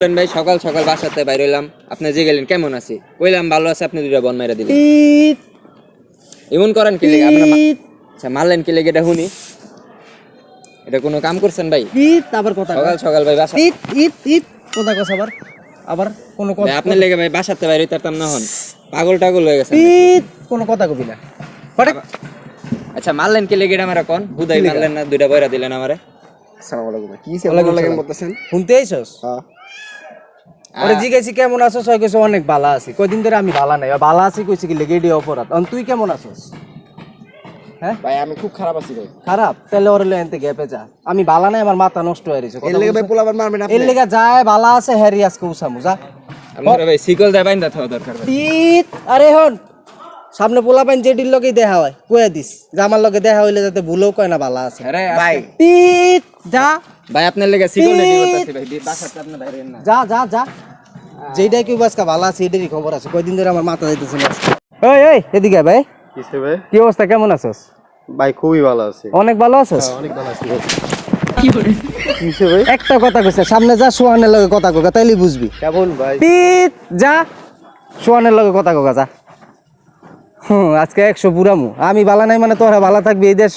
ভাই সকাল সকাল বাসাতে বাইরে হইলাম, আপনি যে গেলেন কেমন আছি, কইলাম ভালো আছে, আপনি দুইটা বন মাইরা দিলেন। এমন করেন কি লেগে আপনার? আচ্ছা মারলেন কি লেগে এটা শুনি, এটা কোনো কাম করছেন ভাই? আবার কথা সকাল সকাল ভাই বাসা কথা কস আবার আবার কোনো কথা আপনার লেগে ভাই বাসাতে বাইরে হইতাম না, হন পাগল টাগল হয়ে গেছে। কোনো কথা কবি না। আচ্ছা মারলেন কি লেগে এটা আমার কোন বুদাই মারলেন না, দুইটা বইরা দিলেন আমারে। আসসালামু আলাইকুম। কি সেবা লাগেন বলতেছেন? শুনতে আইছস? হ্যাঁ। আরে জিজ্ঞাসি কেমন আছস? হয় কইছ অনেক ভালো আছি। কয়দিন ধরে আমি ভালো নাই, ভালো আছি কইছি কি লেগে এডি অপরাধ। তুই কেমন আছস? হ্যাঁ ভাই আমি খুব খারাপ আছি ভাই। খারাপ তাহলে ওর লেনতে গেপে যা। আমি ভালো নাই, আমার মাথা নষ্ট হয়ে গেছে। এর লাগি ভাই পোলাবার মারবেন আপনি? এর লাগা যায় ভালো আছে হ্যারি আজকে উসামু যা। আমরা ভাই সিকল দেয় বাইন্দা থাও দরকার ভাই। তিত আরে হন সামনে পোলা পাইন জেডির লগে দেখা হয় কয়ে দিস যে আমার লগে দেখা হইলে যাতে ভুলেও কয় না ভালো আছে। আরে ভাই তিত যা ভাই আপনার লেগে সিকল রেডি করতেছি ভাই, বাসাতে আপনি বাইরে না। যা যা যা যেইটাই কেউ আজকে ভালো আছে এটারই খবর আছে। কয়দিন ধরে আমার মাথা যাইতেছে না। এই এই এদিকে ভাই, কিসে ভাই? কি অবস্থা, কেমন আছস? ভাই খুবই ভালো আছি। অনেক ভালো আছস? অনেক ভালো আছি ভাই। কিসে ভাই? একটা কথা কইছে, সামনে যা সোহানের লগে কথা কগা তাইলে বুঝবি। কেমন ভাই? তিত যা সোহানের লগে কথা কগা যা। আজকে 100 পুরামু আমি ভালো নাই মানে তোরা ভালো থাকবি এই দেশ।